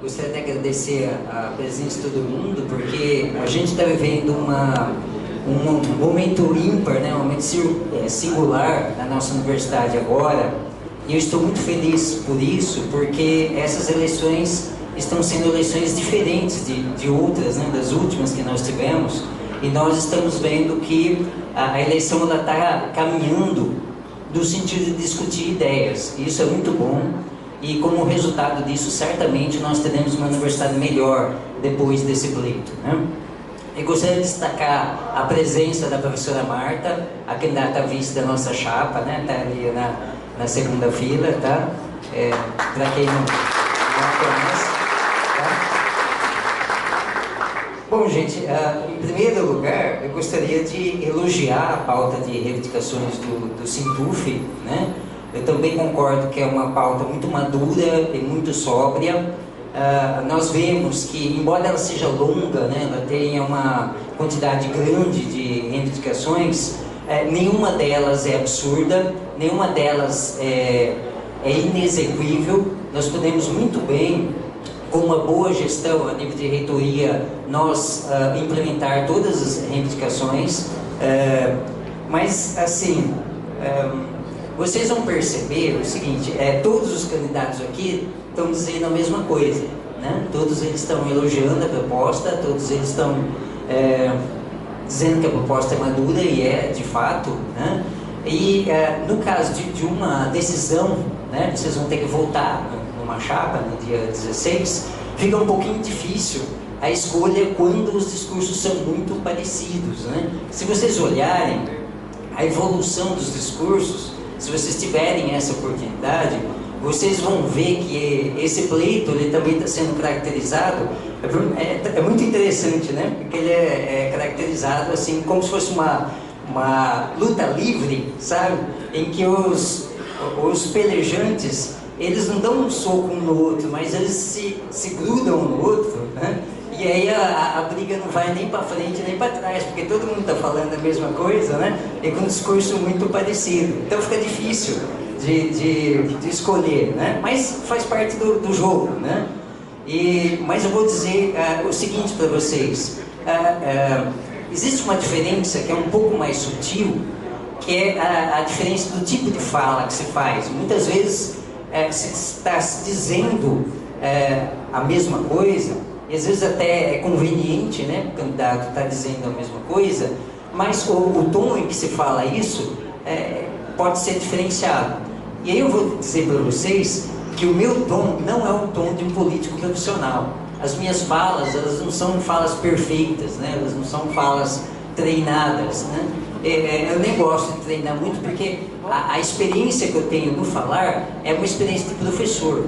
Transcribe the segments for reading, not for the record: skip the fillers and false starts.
gostaria de agradecer a presença de todo mundo, porque a gente está vivendo um momento ímpar, né? Um momento singular na nossa universidade agora, e eu estou muito feliz por isso, porque essas eleições estão sendo eleições diferentes de outras, né? Das últimas que nós tivemos, e nós estamos vendo que a eleição está caminhando no sentido de discutir ideias, e isso é muito bom. E como resultado disso, certamente nós teremos uma universidade melhor depois desse pleito, né? Eu gostaria de destacar a presença da professora Marta, a candidata a vice da nossa chapa, né? Está ali na segunda fila, tá? Para quem não conhece, tá? Bom, gente, em primeiro lugar, eu gostaria de elogiar a pauta de reivindicações do Sintuf, né? Eu também concordo que é uma pauta muito madura e muito sóbria. Nós vemos que, embora ela seja longa, né, ela tenha uma quantidade grande de reivindicações, nenhuma delas é absurda, nenhuma delas é inexequível. Nós podemos muito bem, com uma boa gestão a nível de reitoria, nós implementar todas as reivindicações, mas assim... vocês vão perceber o seguinte, todos os candidatos aqui estão dizendo a mesma coisa, né? Todos eles estão elogiando a proposta, todos eles estão dizendo que a proposta é madura, e é, de fato, né? E no caso de uma decisão, né, vocês vão ter que votar numa chapa no dia 16, fica um pouquinho difícil a escolha quando os discursos são muito parecidos, né? Se vocês olharem a evolução dos discursos, se vocês tiverem essa oportunidade, vocês vão ver que esse pleito ele também está sendo caracterizado, é muito interessante, né? Porque ele é caracterizado assim como se fosse uma luta livre, sabe? Em que os pelejantes, eles não dão um soco um no outro, mas eles se grudam um no outro, né? E aí a briga não vai nem para frente nem para trás, porque todo mundo está falando a mesma coisa, né? E com um discurso muito parecido. Então fica difícil de escolher, né? Mas faz parte do jogo, né? Mas eu vou dizer o seguinte para vocês. Existe uma diferença que é um pouco mais sutil, que é a diferença do tipo de fala que se faz. Muitas vezes se está dizendo a mesma coisa, e às vezes até é conveniente, né? O candidato está dizendo a mesma coisa, mas o tom em que se fala isso pode ser diferenciado. E aí eu vou dizer para vocês que o meu tom não é o tom de um político profissional. As minhas falas, elas não são falas perfeitas, né? Elas não são falas treinadas, né? Eu nem gosto de treinar muito, porque a experiência que eu tenho no falar é uma experiência de professor,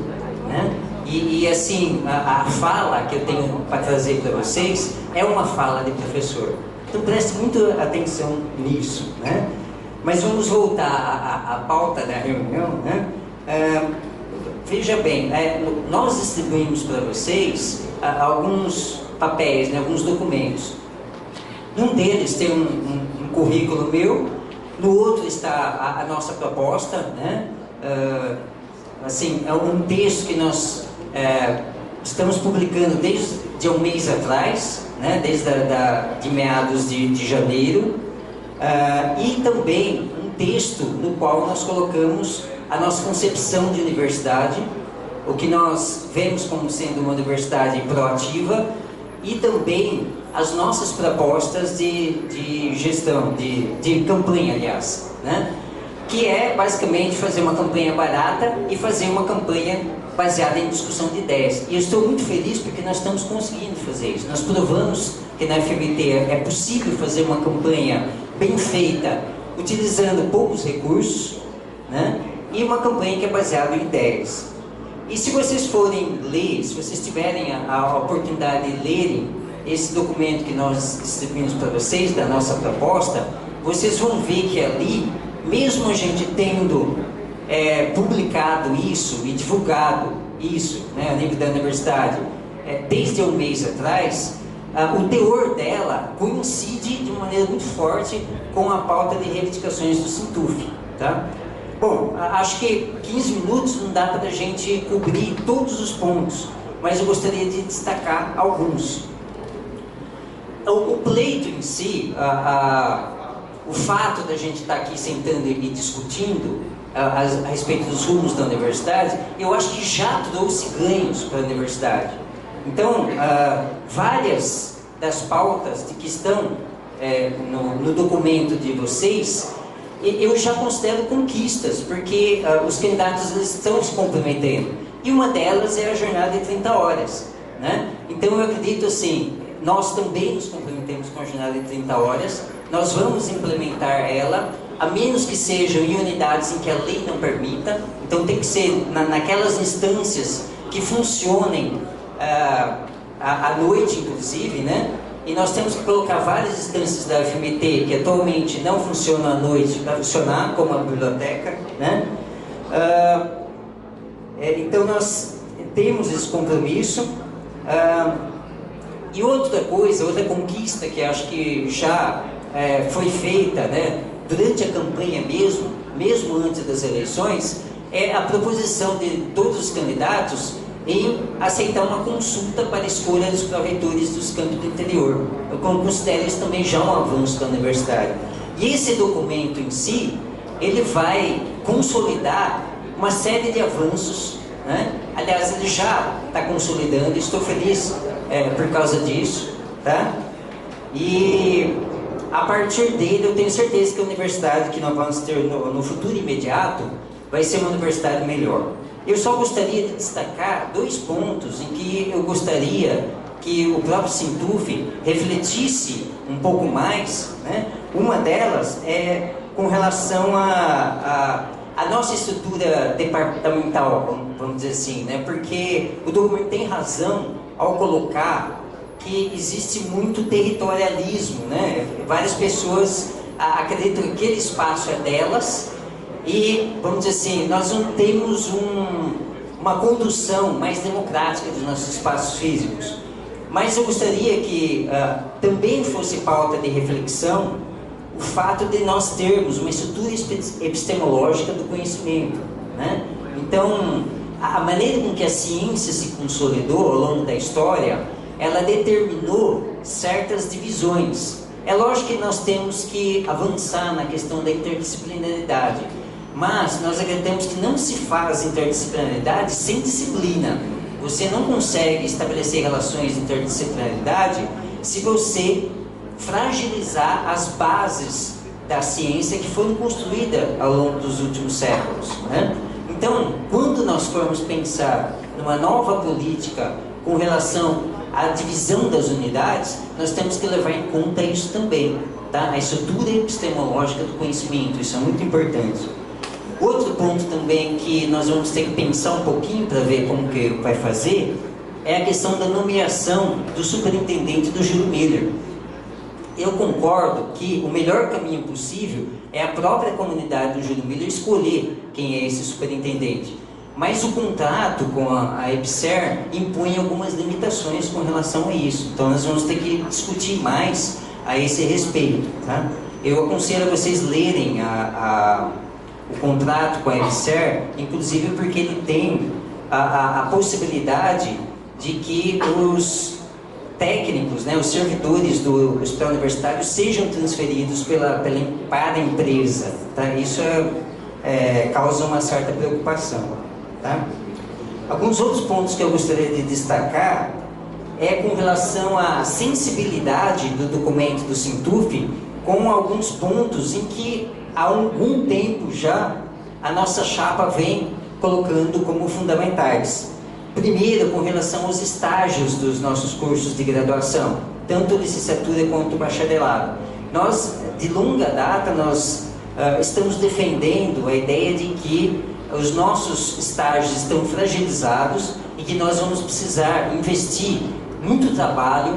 né? E assim, a fala que eu tenho para trazer para vocês é uma fala de professor. Então preste muita atenção nisso, né? Mas vamos voltar à pauta da reunião, né? Veja bem, nós distribuímos para vocês alguns papéis, né, alguns documentos. Num deles tem um currículo meu, no outro está a nossa proposta, né? Assim, é um texto que nós estamos publicando desde um mês atrás, né? Desde de meados de janeiro, e também um texto no qual nós colocamos a nossa concepção de universidade, o que nós vemos como sendo uma universidade proativa, e também as nossas propostas de gestão, de campanha, aliás, né? Que é basicamente fazer uma campanha barata e fazer uma campanha baseada em discussão de ideias. E eu estou muito feliz porque nós estamos conseguindo fazer isso. Nós provamos que na FMT é possível fazer uma campanha bem feita, utilizando poucos recursos, né? E uma campanha que é baseada em ideias. E se vocês forem ler, se vocês tiverem a oportunidade de lerem esse documento que nós distribuímos para vocês, da nossa proposta, vocês vão ver que ali, mesmo a gente tendo publicado isso e divulgado isso, né, a nível da universidade, desde um mês atrás, o teor dela coincide de uma maneira muito forte com a pauta de reivindicações do Sintuf, tá? Bom, acho que 15 minutos não dá para a gente cobrir todos os pontos, mas eu gostaria de destacar alguns. O pleito em si, o fato da gente estar aqui sentando e discutindo a respeito dos rumos da universidade, eu acho que já trouxe ganhos para a universidade. Então, várias das pautas que estão no documento de vocês, eu já considero conquistas, porque os candidatos estão se comprometendo. E uma delas é a jornada de 30 horas. Né? Então, eu acredito assim, nós também nos comprometemos com a jornada de 30 horas, nós vamos implementar ela, a menos que sejam em unidades em que a lei não permita. Então tem que ser naquelas instâncias que funcionem à noite, inclusive, né? E nós temos que colocar várias instâncias da FMT que atualmente não funcionam à noite para funcionar, como a biblioteca, né? Então nós temos esse compromisso. E outra coisa, outra conquista que acho que já foi feita, né, durante a campanha mesmo antes das eleições, é a proposição de todos os candidatos em aceitar uma consulta para a escolha dos pró-reitores dos campos do interior. Eu considero isso também já um avanço da universidade. E esse documento em si, ele vai consolidar uma série de avanços, né? Aliás, ele já está consolidando, estou feliz por causa disso, tá? E a partir dele eu tenho certeza que a universidade que nós vamos ter no futuro imediato vai ser uma universidade melhor. Eu só gostaria de destacar dois pontos em que eu gostaria que o próprio Sintuf refletisse um pouco mais, né? Uma delas é com relação a nossa estrutura departamental, vamos dizer assim, né? Porque o documento tem razão ao colocar que existe muito territorialismo, né? Várias pessoas acreditam que aquele espaço é delas e, vamos dizer assim, nós não temos uma condução mais democrática dos nossos espaços físicos. Mas eu gostaria que também fosse pauta de reflexão o fato de nós termos uma estrutura epistemológica do conhecimento, né? Então, a maneira com que a ciência se consolidou ao longo da história, ela determinou certas divisões. É lógico que nós temos que avançar na questão da interdisciplinaridade, mas nós acreditamos que não se faz interdisciplinaridade sem disciplina. Você não consegue estabelecer relações de interdisciplinaridade se você fragilizar as bases da ciência que foram construídas ao longo dos últimos séculos, né? Então, quando nós formos pensar numa nova política com relação à divisão das unidades, nós temos que levar em conta isso também, tá? A estrutura epistemológica do conhecimento, isso é muito importante. Outro ponto também que nós vamos ter que pensar um pouquinho para ver como que vai fazer é a questão da nomeação do superintendente do Júlio Miller. Eu concordo que o melhor caminho possível é a própria comunidade do Júlio Miller escolher quem é esse superintendente. Mas o contrato com a EBSER impõe algumas limitações com relação a isso. Então nós vamos ter que discutir mais a esse respeito, tá? Eu aconselho a vocês lerem o contrato com a EBSER, inclusive porque ele tem a possibilidade de que os técnicos, né, os servidores do hospital universitário sejam transferidos para a empresa, tá? Isso causa uma certa preocupação, tá? Alguns outros pontos que eu gostaria de destacar é com relação à sensibilidade do documento do Sintuf com alguns pontos em que há algum tempo já a nossa chapa vem colocando como fundamentais. Primeiro, com relação aos estágios dos nossos cursos de graduação, tanto licenciatura quanto bacharelado. Nós, de longa data, estamos defendendo a ideia de que os nossos estágios estão fragilizados e que nós vamos precisar investir muito trabalho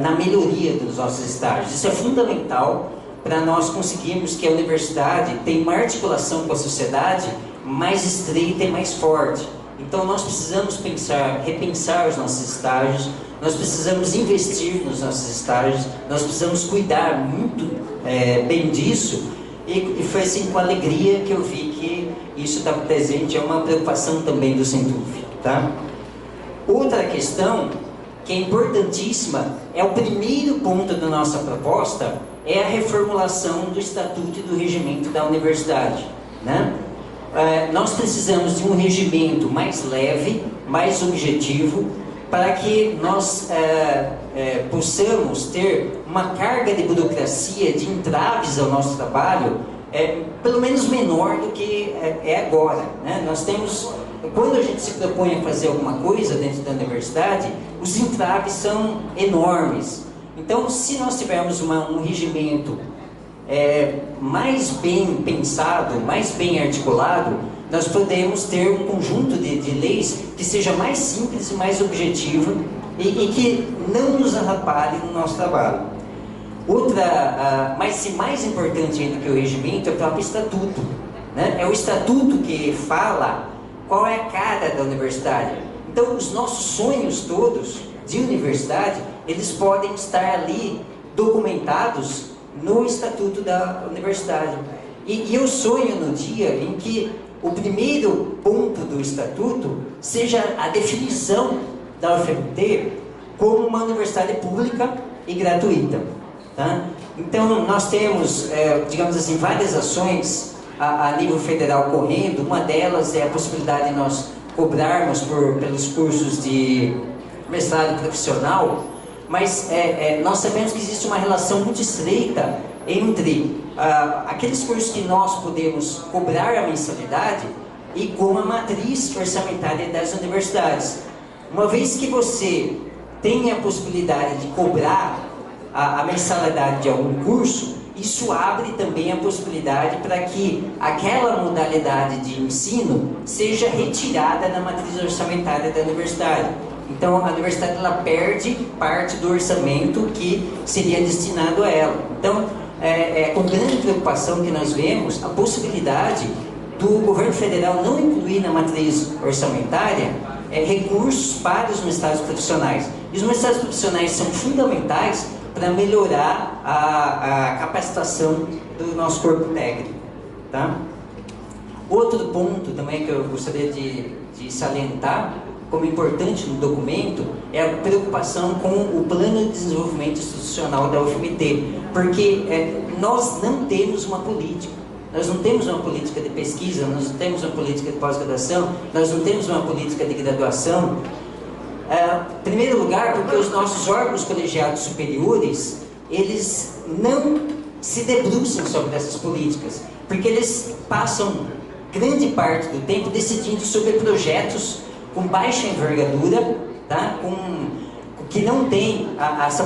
na melhoria dos nossos estágios. Isso é fundamental para nós conseguirmos que a universidade tenha uma articulação com a sociedade mais estreita e mais forte. Então nós precisamos repensar os nossos estágios, nós precisamos investir nos nossos estágios, nós precisamos cuidar muito bem disso, e foi assim com alegria que eu vi que isso está presente, é uma preocupação também do Sintuf, tá? Outra questão que é importantíssima, é o primeiro ponto da nossa proposta, é a reformulação do Estatuto e do Regimento da Universidade, né? Nós precisamos de um regimento mais leve, mais objetivo, para que nós possamos ter uma carga de burocracia, de entraves ao nosso trabalho, pelo menos menor do que é agora, né? Nós temos, quando a gente se propõe a fazer alguma coisa dentro da universidade, os entraves são enormes. Então, se nós tivermos um regimento mais bem pensado, mais bem articulado, nós podemos ter um conjunto de leis que seja mais simples e mais objetivo e que não nos atrapalhe no nosso trabalho. Mas mais importante ainda que o regimento é o próprio estatuto, né? É o estatuto que fala qual é a cara da universidade. Então, os nossos sonhos todos de universidade, eles podem estar ali documentados no estatuto da universidade. E eu sonho no dia em que o primeiro ponto do estatuto seja a definição da UFMT como uma universidade pública e gratuita, tá? Então, nós temos, digamos assim, várias ações a nível federal correndo. Uma delas é a possibilidade de nós cobrarmos pelos cursos de mestrado profissional, mas nós sabemos que existe uma relação muito estreita entre aqueles cursos que nós podemos cobrar a mensalidade e com a matriz orçamentária das universidades. Uma vez que você tem a possibilidade de cobrar a mensalidade de algum curso, isso abre também a possibilidade para que aquela modalidade de ensino seja retirada da matriz orçamentária da universidade. Então, a universidade ela perde parte do orçamento que seria destinado a ela. Então, com grande preocupação que nós vemos a possibilidade do governo federal não incluir na matriz orçamentária recursos para os mestrados profissionais. E os mestrados profissionais são fundamentais para melhorar a capacitação do nosso corpo técnico, tá? Outro ponto também que eu gostaria de salientar como importante no documento é a preocupação com o plano de desenvolvimento institucional da UFMT, porque nós não temos uma política. Nós não temos uma política de pesquisa, nós não temos uma política de pós-graduação, nós não temos uma política de graduação. Em primeiro lugar, porque os nossos órgãos colegiados superiores, eles não se debruçam sobre essas políticas, porque eles passam grande parte do tempo decidindo sobre projetos com baixa envergadura, tá? Que não tem essa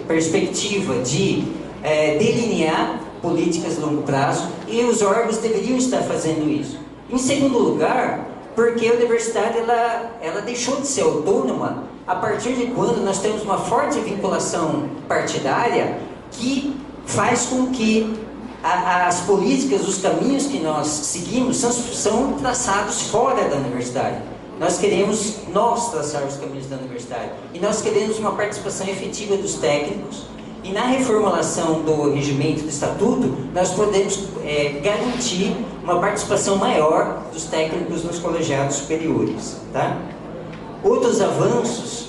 perspectiva de delinear políticas de longo prazo, e os órgãos deveriam estar fazendo isso. Em segundo lugar, porque a universidade ela deixou de ser autônoma a partir de quando nós temos uma forte vinculação partidária que faz com que as políticas, os caminhos que nós seguimos são traçados fora da universidade. Nós queremos traçar os caminhos da universidade e nós queremos uma participação efetiva dos técnicos. E na reformulação do regimento do estatuto, nós podemos garantir uma participação maior dos técnicos nos colegiados superiores, tá? Outros avanços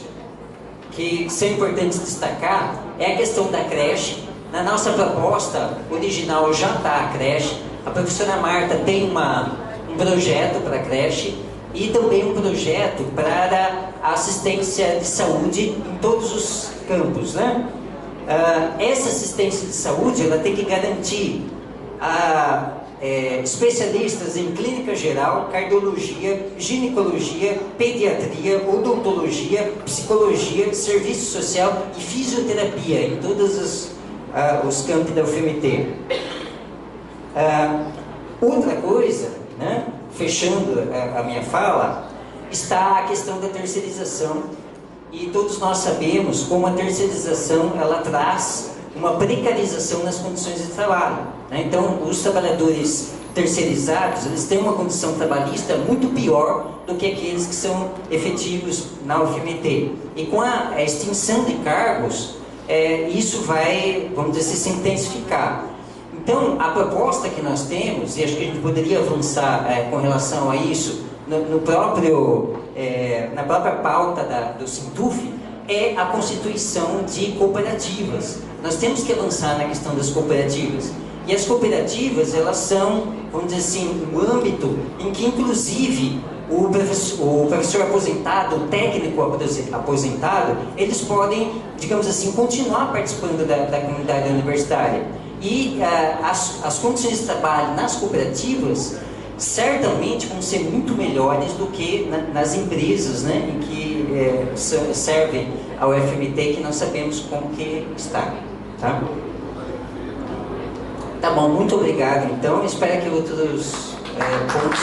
que são importantes destacar é a questão da creche. Na nossa proposta original já está a creche. A professora Marta tem um projeto para a creche e também um projeto para a assistência de saúde em todos os campos, né? Essa assistência de saúde ela tem que garantir especialistas em clínica geral, cardiologia, ginecologia, pediatria, odontologia, psicologia, serviço social e fisioterapia em todos os campos da UFMT. Outra coisa, né, fechando a minha fala, está a questão da terceirização. E todos nós sabemos como a terceirização ela traz uma precarização nas condições de trabalho, né? Então, os trabalhadores terceirizados, eles têm uma condição trabalhista muito pior do que aqueles que são efetivos na UFMT. E com a extinção de cargos, isso vai, vamos dizer, se intensificar. Então, a proposta que nós temos, e acho que a gente poderia avançar com relação a isso, no próprio na própria pauta do Sintuf, é a constituição de cooperativas. Nós temos que avançar na questão das cooperativas. E as cooperativas, elas são, vamos dizer assim, um âmbito em que, inclusive, o professor aposentado, o técnico aposentado, eles podem, digamos assim, continuar participando da comunidade universitária. E as condições de trabalho nas cooperativas certamente vão ser muito melhores do que nas empresas, né, em que servem ao FMT, que nós sabemos como que está. Tá? Tá bom, muito obrigado então. Espero que outros pontos...